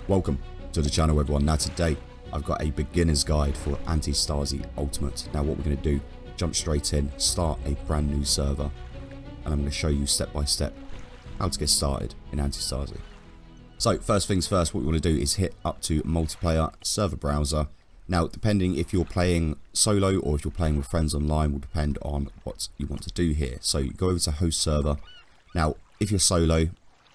Welcome to the channel, everyone. Now today I've got a beginner's guide for Antistasi Ultimate. Now what we're going to do, jump straight in, start a brand new server, and I'm going to show you step by step how to get started in Antistasi. So first things first, what we want to do is hit up to multiplayer server browser. Now depending if you're playing solo or if you're playing with friends online will depend on what you want to do here. So you go over to host server. Now if you're solo,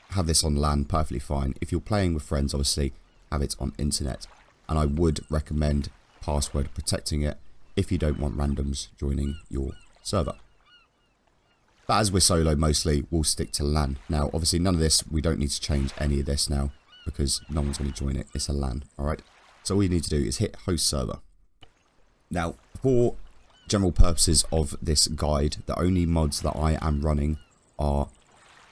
have this on LAN, perfectly fine. If you're playing with friends, obviously have it on internet, and I would recommend password protecting it if you don't want randoms joining your server. But as we're solo mostly, we'll stick to LAN. Now obviously none of this, we don't need to change any of this now because no one's going to join it. It's a LAN. Alright, so all you need to do is hit host server. Now for general purposes of this guide, the only mods that I am running are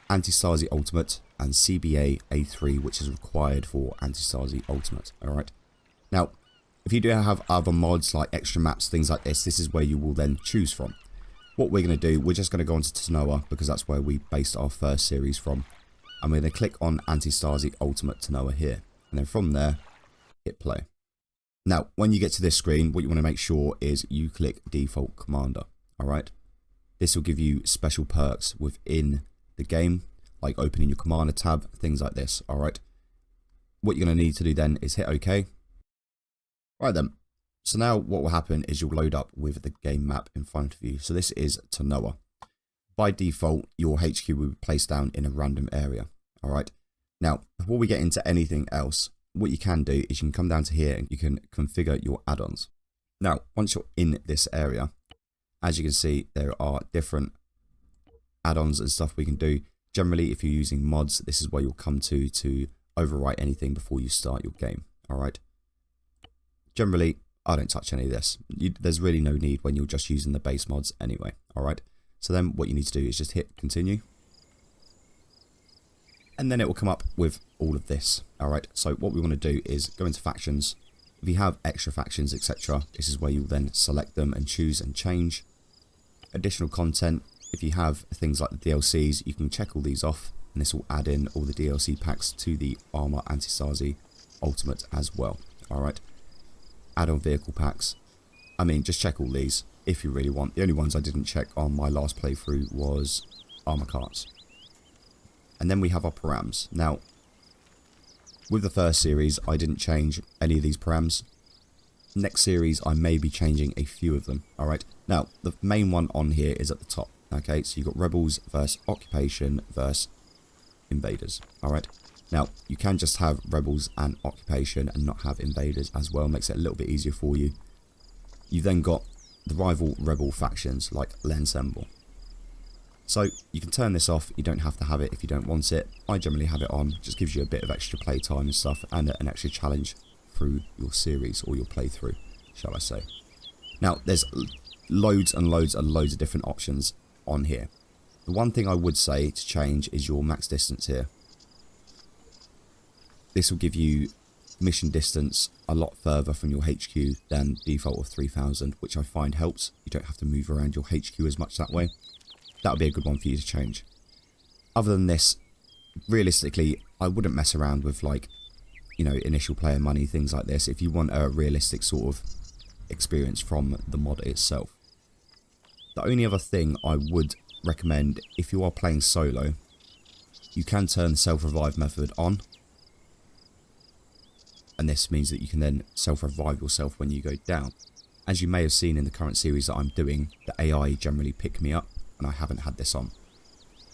Antistasi Ultimate and CBA A3, which is required for Antistasi Ultimate. Alright, now if you do have other mods like extra maps, things like this is where you will then choose from. What we're going to do, we're just going to go onto Tanoa because that's where we based our first series from, and we're going to click on Antistasi Ultimate Tanoa here, and then from there hit play. Now when you get to this screen, what you want to make sure is you click default commander. Alright, this will give you special perks within the game, like opening your commander tab, things like this. Alright, what you're going to need to do then is hit OK. Right then, so now what will happen is you'll load up with the game map in front of you. So this is Tanoa. By default, your HQ will be placed down in a random area. Alright, now before we get into anything else, what you can do is you can come down to here and you can configure your add-ons. Now once you're in this area, as you can see, there are different add-ons and stuff we can do. Generally, if you're using mods, this is where you'll come to overwrite anything before you start your game. Alright, generally I don't touch any of this. There's really no need when you're just using the base mods anyway. Alright, so then what you need to do is just hit continue, and then it will come up with all of this. Alright, so what we want to do is go into factions. If you have extra factions, etc., this is where you'll then select them and choose and change. Additional content, if you have things like the DLCs, you can check all these off, and this will add in all the DLC packs to the Arma Antistasi Ultimate as well. Alright, add-on vehicle packs, I mean, just check all these if you really want. The only ones I didn't check on my last playthrough was Arma carts. And then we have our params. Now with the first series I didn't change any of these params. Next series I may be changing a few of them. Alright, now the main one on here is at the top. Okay, so you've got rebels versus occupation versus invaders. Alright, now you can just have rebels and occupation and not have invaders as well. Makes it a little bit easier for you. You've then got the rival rebel factions like l'Ensemble. So you can turn this off. You don't have to have it if you don't want it. I generally have it on. Just gives you a bit of extra playtime and stuff, and an extra challenge through your series or your playthrough, shall I say. Now there's loads and loads and loads of different options on here. The one thing I would say to change is your max distance here. This will give you mission distance a lot further from your HQ than default of 3000, which I find helps. You don't have to move around your HQ as much that way. That would be a good one for you to change. Other than this, realistically, I wouldn't mess around with, like, you know, initial player money, things like this, if you want a realistic sort of experience from the mod itself. The only other thing I would recommend, if you are playing solo, you can turn the self-revive method on, and this means that you can then self-revive yourself when you go down. As you may have seen in the current series that I'm doing, the AI generally pick me up, and I haven't had this on.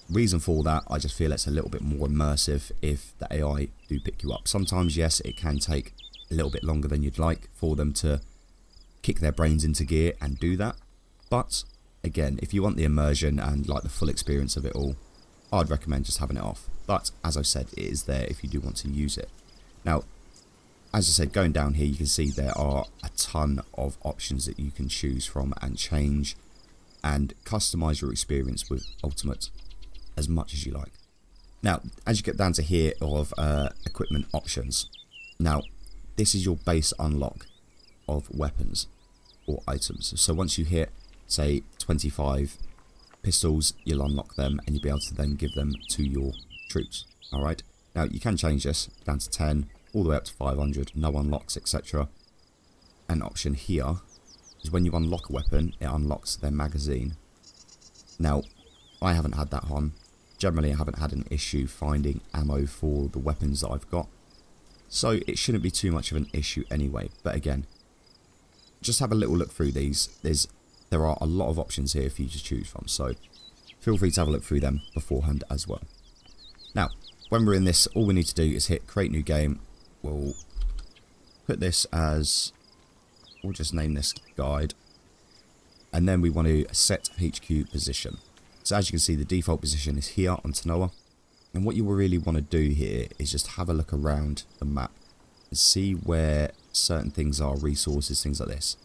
Reason for that, I just feel it's a little bit more immersive if the AI do pick you up. Sometimes, yes, it can take a little bit longer than you'd like for them to kick their brains into gear and do that, but again, if you want the immersion and like the full experience of it all, I'd recommend just having it off. But as I've said, it is there if you do want to use it. Now, as I said, going down here, you can see there are a ton of options that you can choose from and change and customize your experience with Ultimate as much as you like. Now, as you get down to here of equipment options, now this is your base unlock of weapons or items. So once you hit, say, 25 pistols, you'll unlock them and you'll be able to then give them to your troops. Alright, now you can change this down to 10 all the way up to 500, no unlocks, etc. An option here is when you unlock a weapon, it unlocks their magazine. Now, I haven't had that on. Generally, I haven't had an issue finding ammo for the weapons that I've got. So it shouldn't be too much of an issue anyway. But again, just have a little look through these. There are a lot of options here for you to choose from. So feel free to have a look through them beforehand as well. Now, when we're in this, all we need to do is hit create new game. We'll put this as, we'll just name this guide. And then we want to set HQ position. So as you can see, the default position is here on Tanoa. And what you will really want to do here is just have a look around the map and see where certain things are, resources, things like this.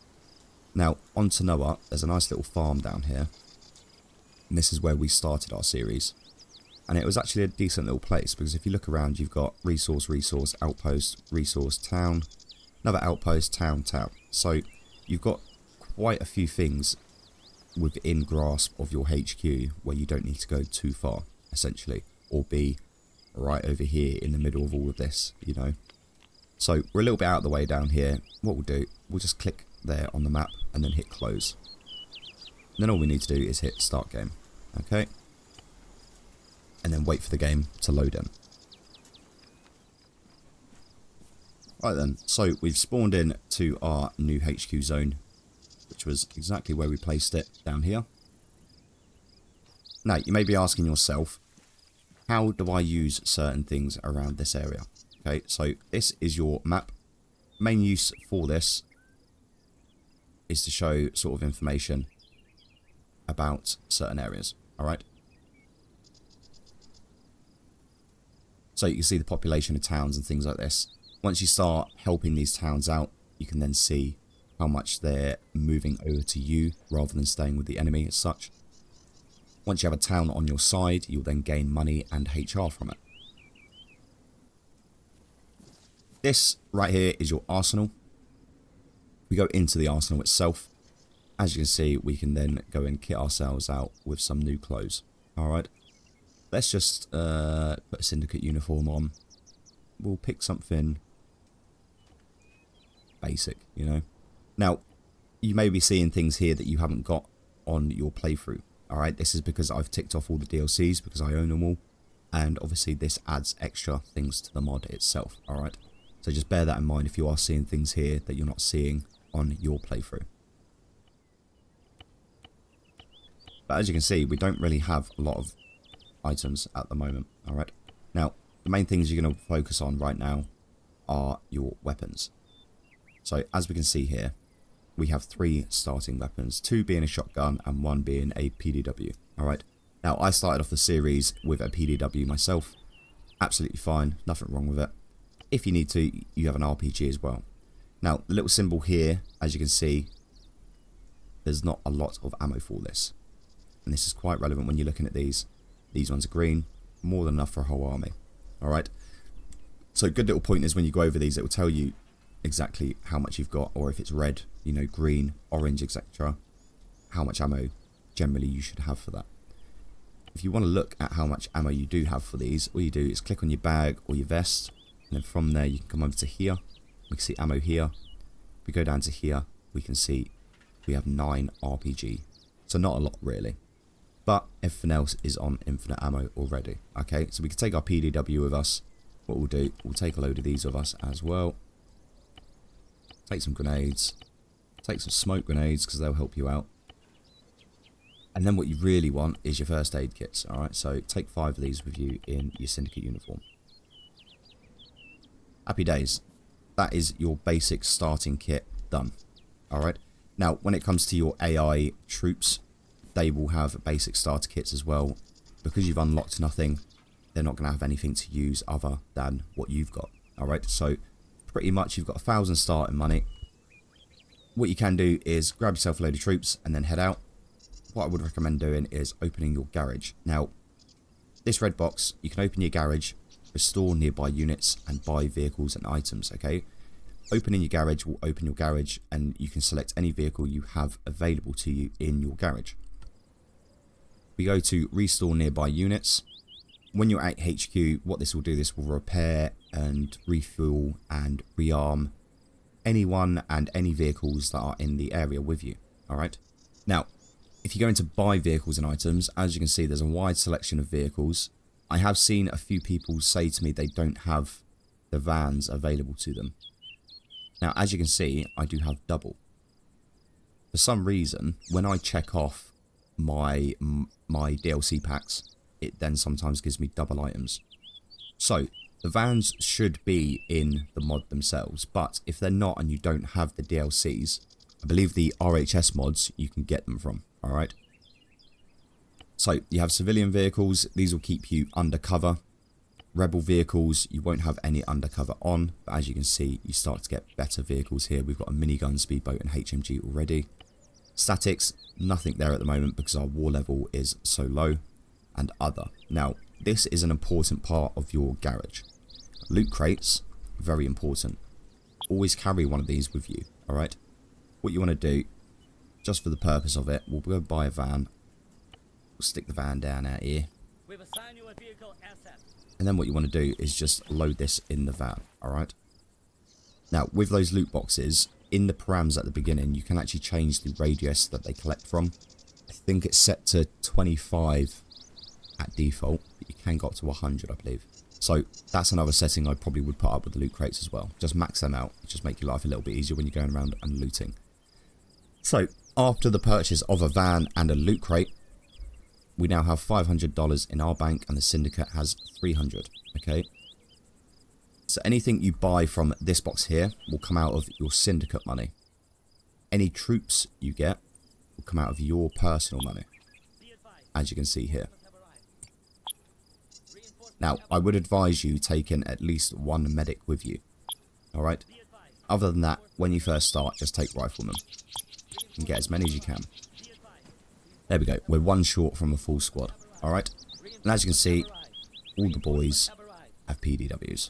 Now, on Tanoa, there's a nice little farm down here. And this is where we started our series. And it was actually a decent little place, because if you look around, you've got resource, outpost, resource, town, another outpost, town. So you've got quite a few things within grasp of your HQ where you don't need to go too far, essentially, or be right over here in the middle of all of this, you know. So we're a little bit out of the way down here. What we'll do, we'll just click there on the map and then hit close. And then all we need to do is hit start game. Okay. And then wait for the game to load in. Right then, so we've spawned in to our new HQ zone, which was exactly where we placed it, down here. Now, you may be asking yourself, how do I use certain things around this area? Okay, so this is your map. Main use for this is to show sort of information about certain areas, alright? So you can see the population of towns and things like this. Once you start helping these towns out, you can then see how much they're moving over to you rather than staying with the enemy as such. Once you have a town on your side, you'll then gain money and HR from it. This right here is your arsenal. We go into the arsenal itself. As you can see, we can then go and kit ourselves out with some new clothes. Alright. Let's just put a syndicate uniform on. We'll pick something basic, you know. Now, you may be seeing things here that you haven't got on your playthrough. Alright, this is because I've ticked off all the DLCs because I own them all. And obviously this adds extra things to the mod itself. Alright, so just bear that in mind if you are seeing things here that you're not seeing on your playthrough. But as you can see, we don't really have a lot of items at the moment. Alright, now the main things you're going to focus on right now are your weapons. So as we can see here, we have 3 starting weapons, 2 being a shotgun and 1 being a PDW. Alright, now I started off the series with a PDW myself. Absolutely fine, nothing wrong with it. If you need to, you have an RPG as well. Now, the little symbol here, as you can see, there's not a lot of ammo for this. And this is quite relevant when you're looking at these. These ones are green, more than enough for a whole army. Alright, so good little pointers when you go over these, it will tell you exactly how much you've got, or if it's red, you know, green, orange, etc. how much ammo generally you should have for that. If you want to look at how much ammo you do have for these, all you do is click on your bag or your vest, and then from there you can come over to here. We can see ammo here. If we go down to here, we can see we have 9 RPG. So not a lot really, but everything else is on infinite ammo already. Okay, so we can take our PDW with us. What we'll do, we'll take a load of these with us as well. Take some grenades, take some smoke grenades because they'll help you out. And then what you really want is your first aid kits. Alright, so take 5 of these with you in your syndicate uniform. Happy days. That is your basic starting kit done. Alright, now when it comes to your AI troops, they will have basic starter kits as well. Because you've unlocked nothing, they're not going to have anything to use other than what you've got. Alright, so pretty much you've got 1,000 starting money. What you can do is grab yourself a load of troops and then head out. What I would recommend doing is opening your garage. Now, this red box, you can open your garage, restore nearby units and buy vehicles and items, okay? Opening your garage will open your garage and you can select any vehicle you have available to you in your garage. We go to restore nearby units. when you're at HQ, what this will do, this will repair and refuel and rearm anyone and any vehicles that are in the area with you. Alright. Now, if you go into buy vehicles and items, as you can see, there's a wide selection of vehicles. I have seen a few people say to me they don't have the vans available to them. Now, as you can see, I do have double. For some reason, when I check off my DLC packs, it then sometimes gives me double items. So, the vans should be in the mod themselves, but if they're not and you don't have the DLCs, I believe the RHS mods, you can get them from, alright? So, you have civilian vehicles, these will keep you undercover. Rebel vehicles, you won't have any undercover on, but as you can see, you start to get better vehicles here. We've got a minigun, speedboat and HMG already. Statics, nothing there at the moment because our war level is so low. And other. Now, this is an important part of your garage. Loot crates, very important. Always carry one of these with you, alright? What you want to do, just for the purpose of it, we'll go buy a van. We'll stick the van down out here. We've assigned you a vehicle asset. And then what you want to do is just load this in the van, alright? Now, with those loot boxes, in the params at the beginning, you can actually change the radius that they collect from. I think it's set to 25 at default, but you can go up to 100, I believe. So that's another setting I probably would put up with the loot crates as well. Just max them out, just make your life a little bit easier when you're going around and looting. So after the purchase of a van and a loot crate, we now have $500 in our bank and the syndicate has 300. Okay. So anything you buy from this box here will come out of your syndicate money. Any troops you get will come out of your personal money, as you can see here. Now, I would advise you taking at least one medic with you. Alright? Other than that, when you first start, just take riflemen. And get as many as you can. There we go. We're one short from a full squad. Alright? And as you can see, all the boys have PDWs.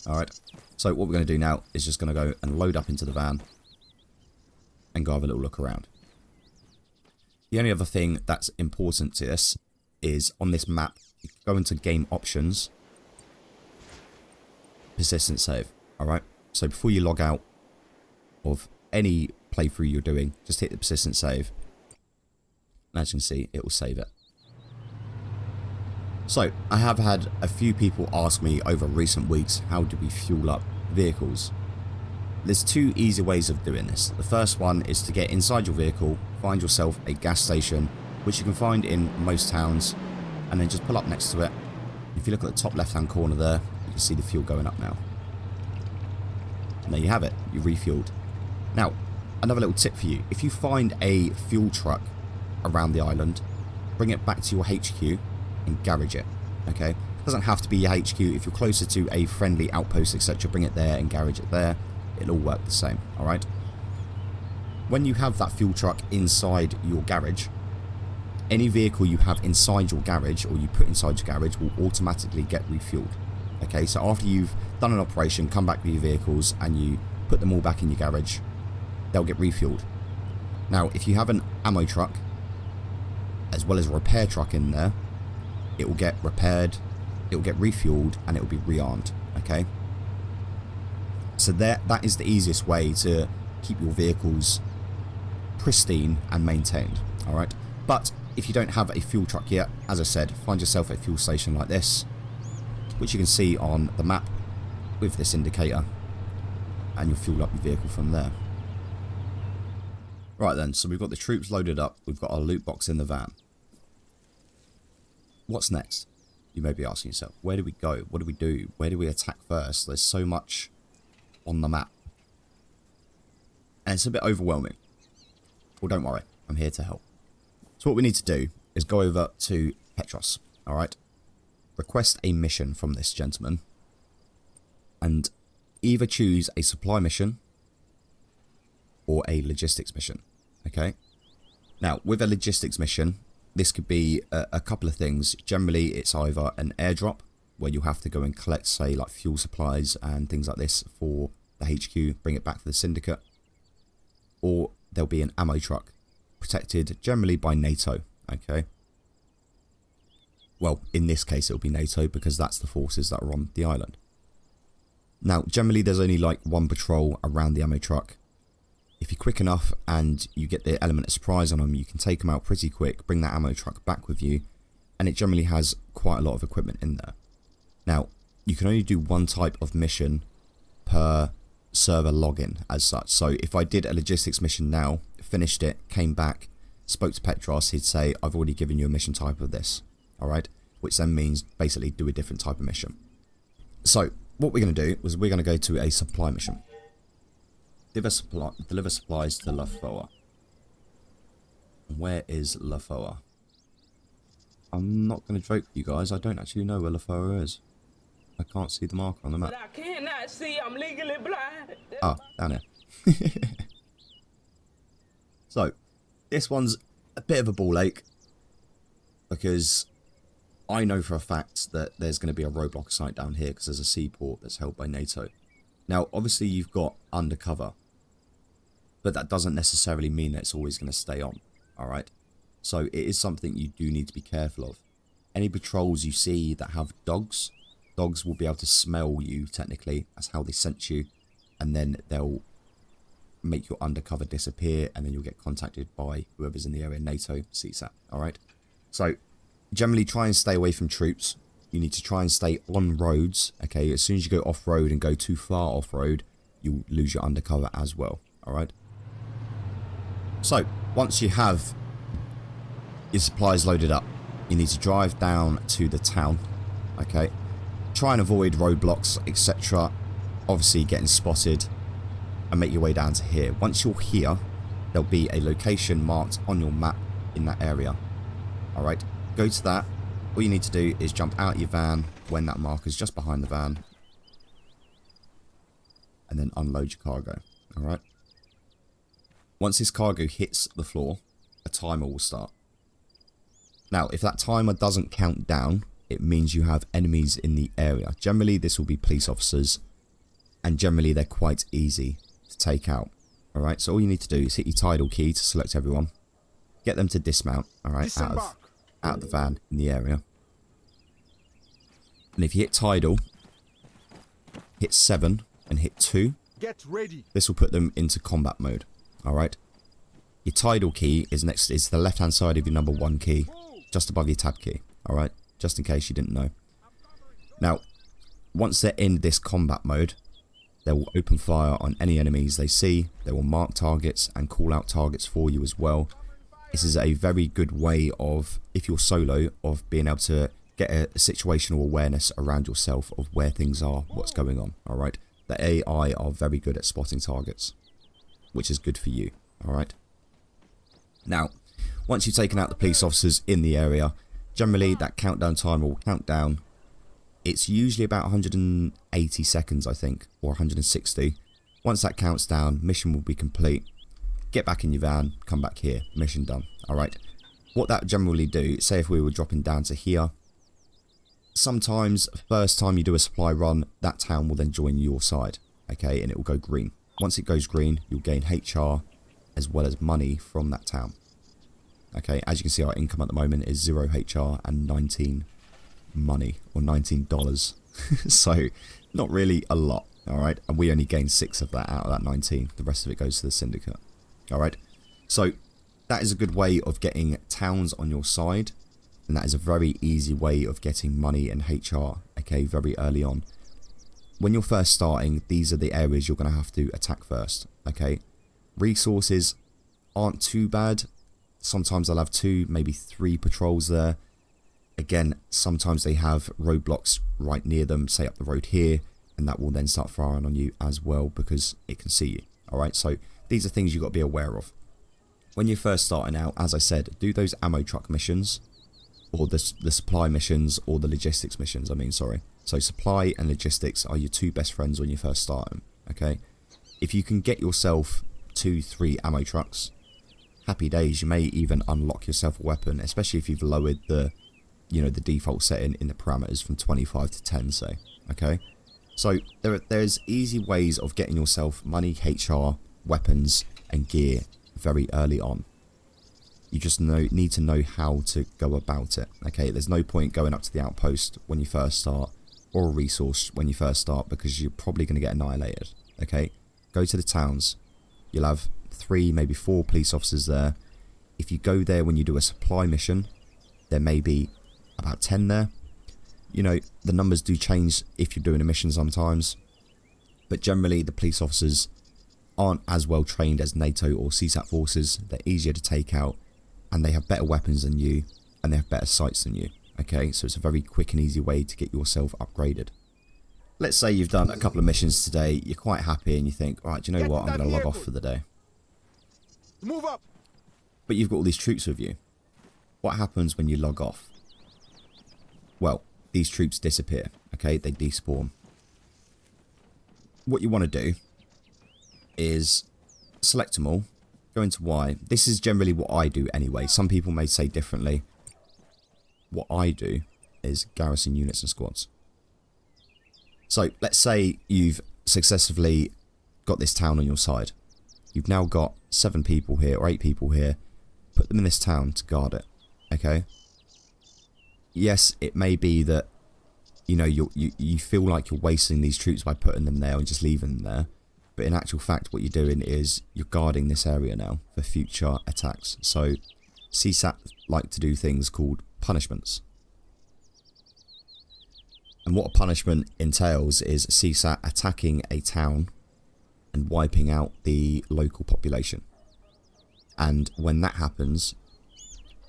Alright? So what we're going to do now is just going to go and load up into the van. And go have a little look around. The only other thing that's important to this is on this map, go into game options, persistent save. Alright, so before you log out of any playthrough you're doing, just hit the persistent save, and as you can see, it will save it. So I have had a few people ask me over recent weeks, how do we fuel up vehicles? There's two easy ways of doing this. The first one is to get inside your vehicle, find yourself a gas station, which you can find in most towns, and then just pull up next to it. If you look at the top left hand corner there, you can see the fuel going up now. And there you have it, you refueled. Now, another little tip for you, if you find a fuel truck around the island, bring it back to your HQ and garage it, okay? It doesn't have to be your HQ. If you're closer to a friendly outpost, etc., bring it there and garage it there. It'll all work the same, alright? When you have that fuel truck inside your garage, any vehicle you have inside your garage, or you put inside your garage, will automatically get refueled. Okay, so after you've done an operation, come back with your vehicles, and you put them all back in your garage, they'll get refueled. Now, if you have an ammo truck, as well as a repair truck in there, it will get repaired, it will get refueled, and it will be rearmed. Okay? So that is the easiest way to keep your vehicles pristine and maintained. Alright? But if you don't have a fuel truck yet, as I said, find yourself a fuel station like this, which you can see on the map with this indicator, and you'll fuel up your vehicle from there. Right then, so we've got the troops loaded up, we've got our loot box in the van. What's next? You may be asking yourself, where do we go? What do we do? Where do we attack first? There's so much on the map. And it's a bit overwhelming. Well, don't worry, I'm here to help. So what we need to do is go over to Petros, alright? Request a mission from this gentleman. And either choose a supply mission or a logistics mission, okay? Now, with a logistics mission, this could be a couple of things. Generally, it's either an airdrop, where you have to go and collect, say, like fuel supplies and things like this for the HQ, bring it back to the syndicate. Or there'll be an ammo truck, protected generally by NATO, okay? Well, in this case it'll be NATO because that's the forces that are on the island. Now, generally there's only like one patrol around the ammo truck. If you're quick enough and you get the element of surprise on them, you can take them out pretty quick, bring that ammo truck back with you, and it generally has quite a lot of equipment in there. Now, you can only do one type of mission per server login as such. So if I did a logistics mission now, finished it, came back, spoke to Petros, he'd say, I've already given you a mission type of this. Alright, which then means basically do a different type of mission. So what we're going to do is we're going to go to a supply mission. Deliver supplies to Lafoa. Where is Lafoa? I'm not going to joke with you guys, I don't actually know where Lafoa is. I can't see the marker on the map. But I cannot see, I'm legally blind. Ah, down here. So, this one's a bit of a ball ache because I know for a fact that there's going to be a roadblock site down here because there's a seaport that's held by NATO. Now, obviously you've got undercover, but that doesn't necessarily mean that it's always going to stay on, alright? So it is something you do need to be careful of. Any patrols you see that have dogs will be able to smell you, technically. That's how they sense you. And then they'll make your undercover disappear, and then you'll get contacted by whoever's in the area, NATO, CSAT, alright? So, generally try and stay away from troops. You need to try and stay on roads, okay? As soon as you go off-road and go too far off-road, you'll lose your undercover as well, alright? So, once you have your supplies loaded up, you need to drive down to the town, okay? Try and avoid roadblocks, etc. Obviously getting spotted, and make your way down to here. Once you're here, there'll be a location marked on your map in that area. Alright, go to that. All you need to do is jump out your van when that marker's just behind the van, and then unload your cargo. Alright. Once this cargo hits the floor, a timer will start. Now, if that timer doesn't count down, it means you have enemies in the area. Generally, this will be police officers, and generally they're quite easy to take out. Alright, so all you need to do is hit your tidal key to select everyone, get them to dismount, alright, out of the van in the area. And if you hit tidal, hit 7 and hit 2, get ready. This will put them into combat mode. Alright. Your tidal key is next to the left hand side of your number 1 key, just above your tab key. Alright, just in case you didn't know. Now, once they're in this combat mode, they will open fire on any enemies they see. They will mark targets and call out targets for you as well. This is a very good way of, if you're solo, of being able to get a situational awareness around yourself of where things are, what's going on. Alright, the AI are very good at spotting targets, which is good for you. Alright. Now, once you've taken out the police officers in the area, generally that countdown timer will count down. It's usually about 180 seconds, I think, or 160. Once that counts down, mission will be complete. Get back in your van, come back here, mission done. Alright. What that generally do, say if we were dropping down to here, sometimes first time you do a supply run, that town will then join your side, okay, and it will go green. Once it goes green, you'll gain HR as well as money from that town. Okay, as you can see, our income at the moment is 0 HR and 19 money, or $19. So, not really a lot, alright? And we only gain 6 of that out of that 19. The rest of it goes to the syndicate. Alright, so that is a good way of getting towns on your side, and that is a very easy way of getting money and HR, okay, very early on. When you're first starting, these are the areas you're going to have to attack first, okay? Resources aren't too bad. Sometimes they'll have 2, maybe 3 patrols there. Again, sometimes they have roadblocks right near them, say up the road here, and that will then start firing on you as well because it can see you, alright? So these are things you've got to be aware of. When you're first starting out, as I said, do those ammo truck missions, or the supply missions, or the logistics missions, So supply and logistics are your 2 best friends when you first start them, okay? If you can get yourself 2-3 ammo trucks, happy days. You may even unlock yourself a weapon, especially if you've lowered the, the default setting in the parameters from 25 to 10, say, okay? So there's easy ways of getting yourself money, HR, weapons, and gear very early on. You just need to know how to go about it. Okay, there's no point going up to the outpost when you first start, or a resource when you first start, because you're probably going to get annihilated. Okay, go to the towns. You'll have 3, maybe 4 police officers there. If you go there when you do a supply mission, there may be about 10 there. You know, the numbers do change if you're doing a mission sometimes, but generally the police officers aren't as well trained as NATO or CSAT forces. They're easier to take out, and they have better weapons than you, and they have better sights than you. Okay, so it's a very quick and easy way to get yourself upgraded. Let's say you've done a couple of missions today, you're quite happy, and you think, right, do you know what, I'm going to log off for the day. Move up. But you've got all these troops with you. What happens when you log off? Well, these troops disappear, okay, they despawn. What you want to do is select them all, go into Y. This is generally what I do anyway. Some people may say differently. What I do is garrison units and squads. So let's say you've successfully got this town on your side. You've now got 7 people here or 8 people here. Put them in this town to guard it. Okay. Yes, it may be that, you know, you feel like you're wasting these troops by putting them there and just leaving them there. But in actual fact, what you're doing is you're guarding this area now for future attacks. So CSAT like to do things called punishments. And what a punishment entails is CSAT attacking a town and wiping out the local population. And when that happens,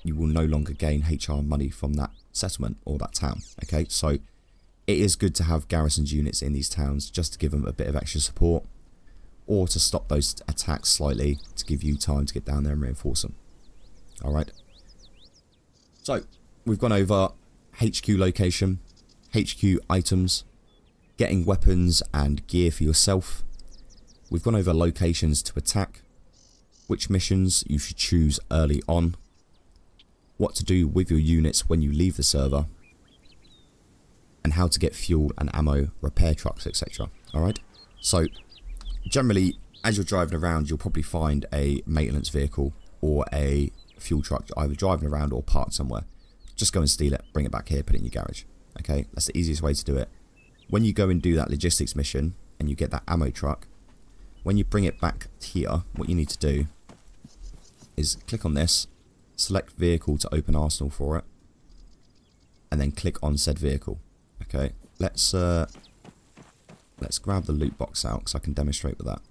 you will no longer gain HR money from that settlement or that town. Okay, so it is good to have garrisons units in these towns just to give them a bit of extra support, or to stop those attacks slightly to give you time to get down there and reinforce them. Alright. So, we've gone over HQ location, HQ items, getting weapons and gear for yourself. We've gone over locations to attack, which missions you should choose early on, what to do with your units when you leave the server, and how to get fuel and ammo, repair trucks, etc. Alright. So, generally, as you're driving around, you'll probably find a maintenance vehicle or a fuel truck either driving around or parked somewhere. Just go and steal it, bring it back here, put it in your garage. Okay, that's the easiest way to do it. When you go and do that logistics mission and you get that ammo truck, when you bring it back here, what you need to do is click on this, select vehicle to open Arsenal for it, and then click on said vehicle. Okay, let's grab the loot box out because I can demonstrate with that.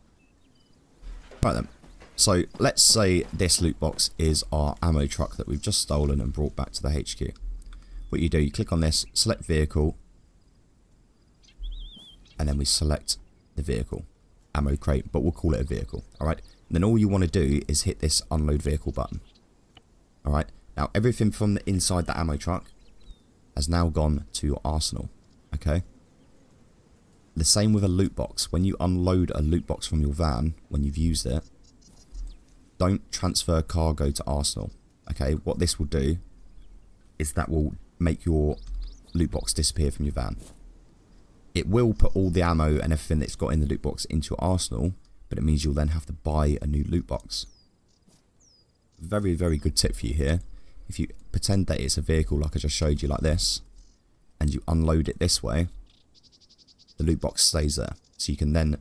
Right then, so let's say this loot box is our ammo truck that we've just stolen and brought back to the HQ. What you do, you click on this, select vehicle, and then we select the vehicle. Ammo crate, but we'll call it a vehicle. Alright, then all you want to do is hit this unload vehicle button. Alright, now everything from the inside the ammo truck has now gone to your arsenal. Okay. The same with a loot box. When you unload a loot box from your van, when you've used it, don't transfer cargo to Arsenal. Okay, what this will do is that will make your loot box disappear from your van. It will put all the ammo and everything that's got in the loot box into your arsenal, but it means you'll then have to buy a new loot box. Very, very good tip for you here. If you pretend that it's a vehicle like I just showed you like this, and you unload it this way, the loot box stays there. So you can then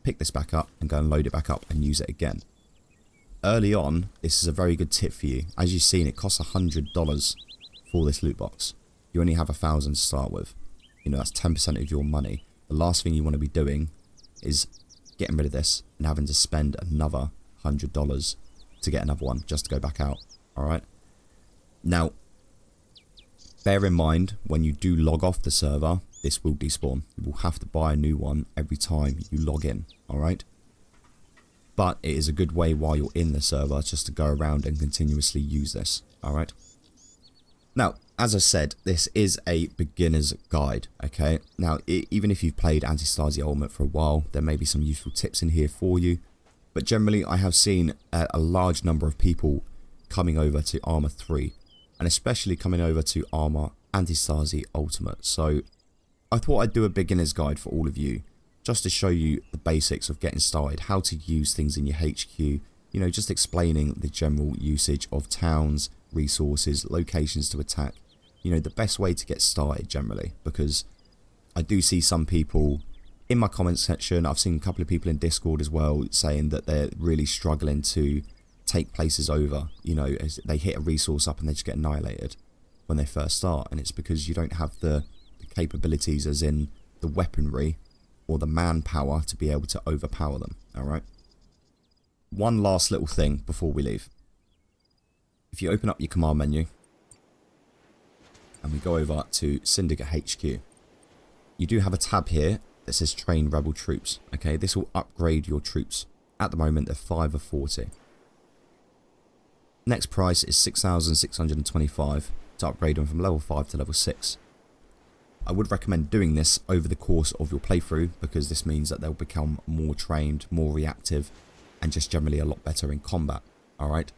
pick this back up and go and load it back up and use it again. Early on, this is a very good tip for you. As you've seen, it costs $100 for this loot box. You only have 1,000 to start with. You know, that's 10% of your money. The last thing you want to be doing is getting rid of this and having to spend another $100 to get another one just to go back out. Alright? Now, bear in mind, when you do log off the server, this will despawn. You will have to buy a new one every time you log in. Alright? But it is a good way while you're in the server just to go around and continuously use this. Alright? Now, as I said, this is a beginner's guide, okay? Now, even if you've played Antistasi Ultimate for a while, there may be some useful tips in here for you. But generally, I have seen a large number of people coming over to Arma 3, and especially coming over to Arma Antistasi Ultimate. So, I thought I'd do a beginner's guide for all of you, just to show you the basics of getting started, how to use things in your HQ, you know, just explaining the general usage of towns, resources, locations to attack, you know, the best way to get started generally, because I do see some people in my comment section, I've seen a couple of people in Discord as well saying that they're really struggling to take places over, you know, as they hit a resource up and they just get annihilated when they first start, and it's because you don't have the capabilities, as in the weaponry or the manpower, to be able to overpower them. Alright, one last little thing before we leave. If you open up your command menu and we go over to Syndicate HQ, you do have a tab here that says train rebel troops. Okay, this will upgrade your troops. At the moment they're 5 of 40. Next price is 6,625 to upgrade them from level 5 to level 6. I would recommend doing this over the course of your playthrough, because this means that they'll become more trained, more reactive, and just generally a lot better in combat. Alright,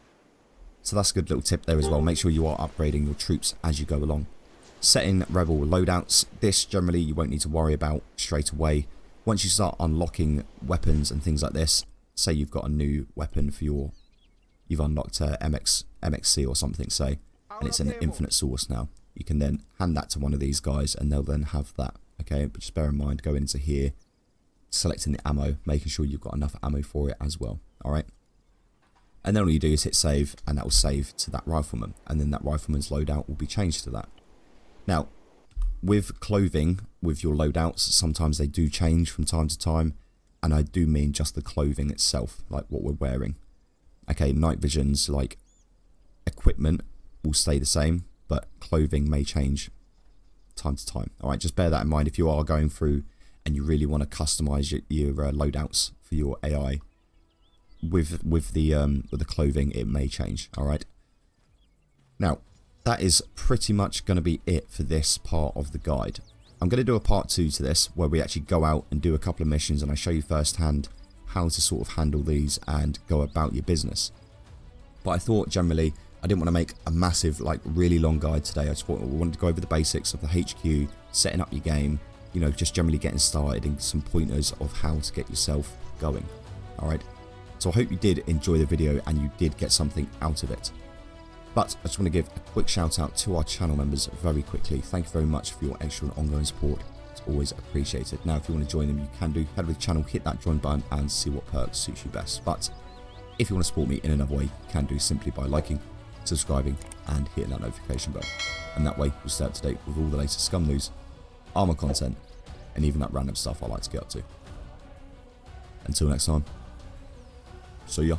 so that's a good little tip there as well. Make sure you are upgrading your troops as you go along. Setting rebel loadouts, this generally you won't need to worry about straight away. Once you start unlocking weapons and things like this, say you've got a new weapon for your, you've unlocked MXC or something, say, and it's an infinite source now, you can then hand that to one of these guys and they'll then have that. Okay, but just bear in mind, going into here, selecting the ammo, making sure you've got enough ammo for it as well. Alright, and then all you do is hit save, and that will save to that rifleman, and then that rifleman's loadout will be changed to that. Now, with clothing, with your loadouts, sometimes they do change from time to time, and I do mean just the clothing itself, like what we're wearing. Okay, night visions, like equipment, will stay the same, but clothing may change time to time. Alright, just bear that in mind if you are going through and you really want to customize your loadouts for your AI. With the clothing, it may change. Alright, now that is pretty much going to be it for this part of the guide. I'm going to do a part 2 to this, where we actually go out and do a couple of missions and I show you firsthand how to sort of handle these and go about your business. But I thought generally I didn't want to make a massive, like, really long guide today. I just wanted to go over the basics of the HQ, setting up your game, you know, just generally getting started, and some pointers of how to get yourself going. Alright, so I hope you did enjoy the video and you did get something out of it. But I just want to give a quick shout out to our channel members very quickly. Thank you very much for your extra and ongoing support. It's always appreciated. Now, if you want to join them, you can do. Head over to the channel, hit that join button and see what perks suits you best. But if you want to support me in another way, you can do simply by liking, subscribing and hitting that notification bell. And that way you'll stay up to date with all the latest scum news, Arma content, and even that random stuff I like to get up to. Until next time, see ya.